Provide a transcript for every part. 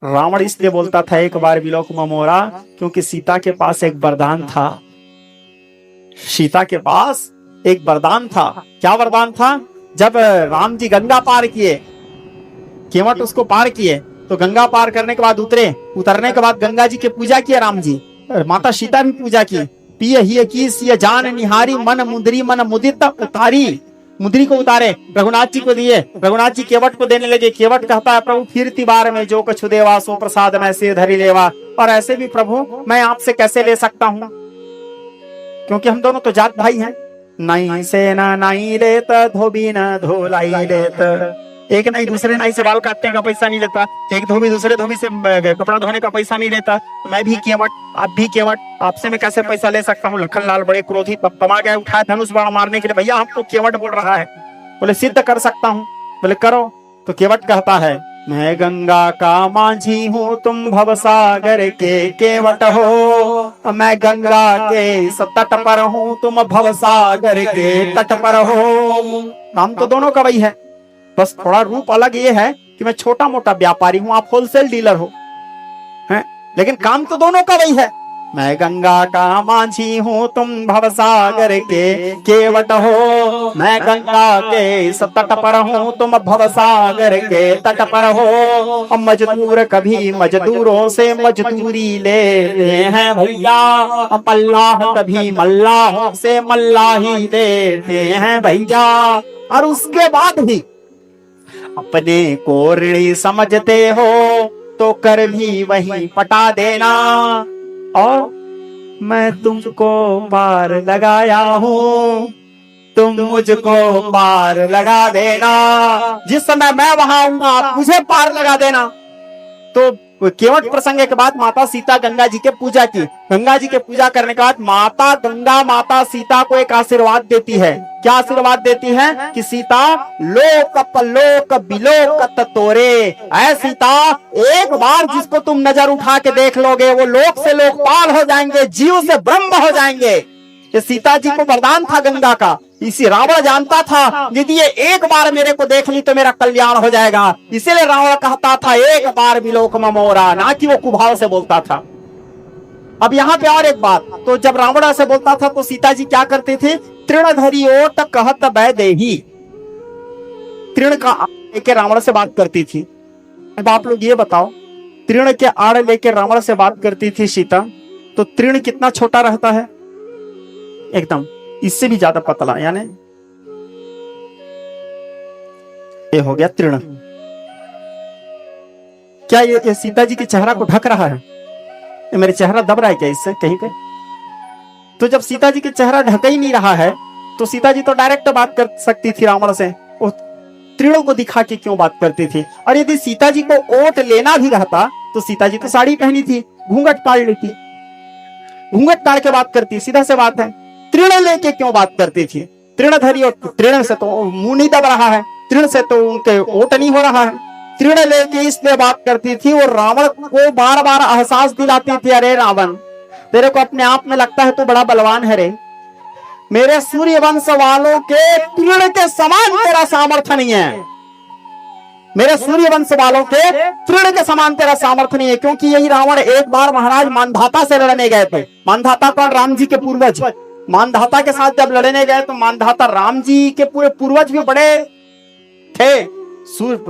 रावण इसलिए बोलता था एक बार विलोक ममोरा, क्योंकि सीता के पास एक वरदान था। सीता के पास एक वरदान था। क्या वरदान था? जब राम जी गंगा पार किए, केवट उसको पार किए, तो गंगा पार करने के बाद उतरने के बाद गंगा जी की पूजा किए राम जी, माता सीता भी पूजा की। पिय हिय की सिय जान निहारी, मन मुंदरी मन मुदित उतारी। मुद्री को उतारे, रघुनाथ जी को दिए, रघुनाथ जी केवट को देने लगे। केवट कहता है प्रभु फिर तिबार में जो कछु देवा, सो प्रसाद मैं से धरी लेवा। और ऐसे भी प्रभु मैं आपसे कैसे ले सकता हूँ, क्योंकि हम दोनों तो जात भाई हैं। नहीं से ना नहीं लेत, धोबी न धोलाई लेत। एक नहीं दूसरे नाई से बाल काटने का पैसा नहीं लेता, एक धोबी दूसरे धोबी से कपड़ा धोने का पैसा नहीं लेता। मैं भी केवट, आप भी केवट, आपसे मैं कैसे पैसा ले सकता हूँ? लखन लाल बड़े क्रोधी तमा गए, उठाया धनुष बाण मारने के लिए। भैया हमको केवट बोल रहा है। बोले सिद्ध कर सकता हूँ। बोले करो। तो केवट कहता है मैं गंगा का माझी हूँ, तुम भवसागर के केवट हो। मैं गंगा के तट पर हूँ, तुम भवसागर के तट पर हो। नाम तो दोनों का वही है, बस थोड़ा रूप अलग ये है कि मैं छोटा मोटा व्यापारी हूँ, आप होलसेल डीलर हो, हैं? लेकिन काम तो दोनों का वही है। मैं गंगा का माझी हूँ, तुम भवसागर के केवट हो। मैं गंगा के तट पर हूँ, तुम भवसागर के तट पर हो। मजदूर कभी मजदूरों से मजदूरी लेते हैं भैया, मल्लाह कभी मल्लाह से मल्लाही लेते हैं भैया। और उसके बाद भी अपने को ऋणी समझते हो तो कर भी वही पटा देना। और मैं तुमको पार लगाया हूँ, तुम मुझको पार लगा देना। जिस समय मैं वहां आऊंगा आप मुझे पार लगा देना। तो केवट प्रसंग के बाद माता सीता गंगा जी के पूजा की। गंगा जी के पूजा करने के बाद माता गंगा माता सीता को एक आशीर्वाद देती है। क्या आशीर्वाद देती है? कि सीता लोक पलोक बिलोक ततोरे। ऐ सीता, एक बार जिसको तुम नजर उठा के देख लोगे वो लोक से लोकपाल हो जाएंगे, जीव से ब्रह्म हो जाएंगे। ये सीता जी को वरदान था गंगा का। इसी रावण जानता था यदि ये एक बार मेरे को देख ली तो मेरा कल्याण हो जाएगा, इसीलिए रावण कहता था एक बार विलोक ममोरा, ना कि वो कुभाव से बोलता था। अब यहाँ पे और एक बात, तो जब रावण से बोलता था तो सीता जी क्या करते थे? तृण धरी ओट कहत बै देही। तृण का लेके रावण से बात करती थी। अब आप लोग ये बताओ, तृण के आड़ लेके रावण से बात करती थी सीता, तो तृण कितना छोटा रहता है? एकदम इससे भी ज्यादा पतला, यानी ये हो गया तृण। क्या ये सीता जी के चेहरा को ढक रहा है? ये मेरे चेहरा दब रहा है क्या इससे कहीं पे? तो जब सीता जी के चेहरा ढक ही नहीं रहा है तो सीता जी तो डायरेक्ट बात कर सकती थी रावण से, वो तृणों को दिखा के क्यों बात करती थी? और यदि सीता जी को ओट लेना भी रहता तो सीता जी तो साड़ी पहनी थी, घूंघट काट लेती, घूंघट काट के बात करती, सीधा से बात है। तृण लेके क्यों बात करती थी? तृण धरी, और तृण से तो मुंह नहीं दब रहा है, तृण से तो उनके ओट नहीं हो रहा है, तृण लेके इसलिए बात करती थी। और रावण को बार बार एहसास दिलाती थी, अरे रावण तेरे को अपने आप में लगता है तू बड़ा बलवान है रे, मेरे सूर्य वंश वालों के तृण के समान तेरा सामर्थ्य नहीं है, मेरे सूर्य वंश वालों के तृण के समान तेरा सामर्थ्य नहीं है। क्योंकि यही रावण एक बार महाराज मानधाता से लड़ने गए थे। मानधाता कौन? राम जी के पूर्वज। मानधाता के साथ जब लड़ने गए तो मानधाता राम जी के पूरे पूर्वज भी बड़े थे।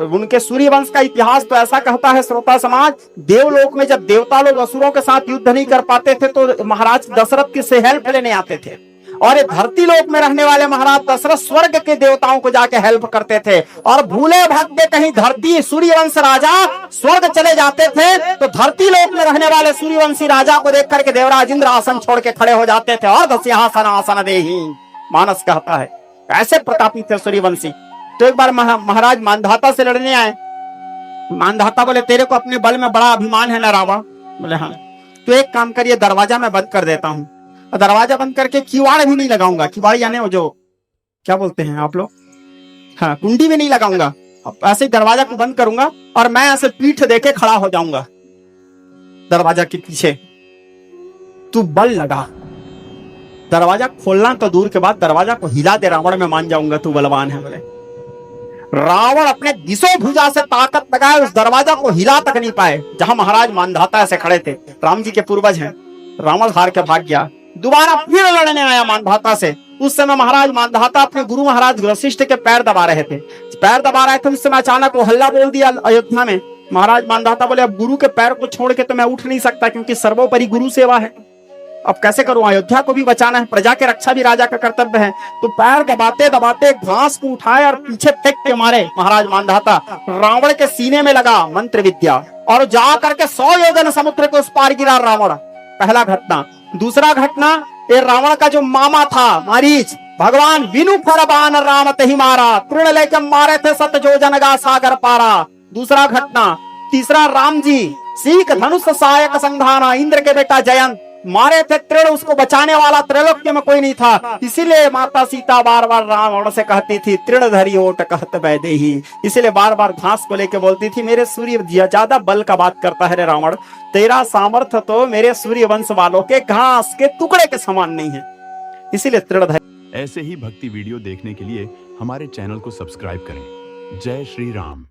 उनके सूर्य वंश का इतिहास तो ऐसा कहता है श्रोता समाज, देवलोक में जब देवता लोग असुरों के साथ युद्ध नहीं कर पाते थे तो महाराज दशरथ की से हेल्प लेने आते थे। और ये धरती लोक में रहने वाले महाराज दशरथ स्वर्ग के देवताओं को जाके हेल्प करते थे। और भूले भटके कहीं धरती सूर्यवंश राजा स्वर्ग चले जाते थे तो धरती लोक में रहने वाले सूर्यवंशी राजा को देख करके देवराज इंद्र आसन छोड़ के खड़े हो जाते थे और दस्यासन आसन देहि, मानस कहता है। ऐसे प्रतापी थे सूर्यवंशी। तो एक बार महाराज मानधाता से लड़ने आए। मानधाता बोले तेरे को अपने बल में बड़ा अभिमान है ना रावण? बोले हाँ। तो एक काम करिए, दरवाजा मैं बंद कर देता हूँ, दरवाजा बंद करके किवाड़ भी नहीं लगाऊंगा। किवाड़ यानी वो जो क्या बोलते हैं आप लोग, हाँ, कुंडी भी नहीं लगाऊंगा। ऐसे ही दरवाजा को बंद करूंगा और मैं ऐसे पीठ देके खड़ा हो जाऊंगा दरवाजा के पीछे, तू बल लगा। दरवाजा खोलना तो दूर के बाद दरवाजा को हिला दे रावण, में मान जाऊंगा तू बलवान है। बोले रावण अपने दिशो भुजा से ताकत लगाए उस दरवाजा को हिला तक नहीं पाए जहां महाराज मानधाता ऐसे खड़े थे। राम जी के पूर्वज हैं। रावण हार के भाग गया, दोबारा फिर लड़ने आया मानधाता से। उस समय महाराज मानधाता अपने गुरु महाराज वशिष्ठ के पैर दबा रहे थे। उस समय अचानक वो हल्ला बोल दिया अयोध्या में। महाराज मानधाता बोले अब गुरु के पैर को छोड़ के तो मैं उठ नहीं सकता, क्योंकि सर्वोपरि गुरु सेवा है। अब कैसे करूं, अयोध्या को भी बचाना है, प्रजा की रक्षा भी राजा का कर्तव्य है। तो पैर दबाते दबाते घास को उठाए और पीछे फेंक के मारे महाराज मानधाता। रावण के सीने में लगा मंत्र विद्या और जा करके 100 योजन समुद्र को उस पार गिरा रावण। पहला घटना। दूसरा घटना, ये रावण का जो मामा था मारीच, भगवान विनु फरबान राम तही मारा, तृण लेके मारे थे सत योजन गा सागर पारा। दूसरा घटना। तीसरा, राम जी सीख धनुष सहायक संधाना, इंद्र के बेटा जयंत मारे थे तृण, उसको बचाने वाला त्रैलोक्य में कोई नहीं था। इसीलिए माता सीता बार बार रावण से कहती थी तृण धरी ओट कहत वैदेही। इसीलिए बार बार घास को लेके बोलती थी मेरे सूर्य ज्यादा बल का बात करता है रे रावण, तेरा सामर्थ्य तो मेरे सूर्य वंश वालों के घास के टुकड़े के समान नहीं है। इसीलिए तृण धरी। ऐसे ही भक्ति वीडियो देखने के लिए हमारे चैनल को सब्सक्राइब करें। जय श्री राम।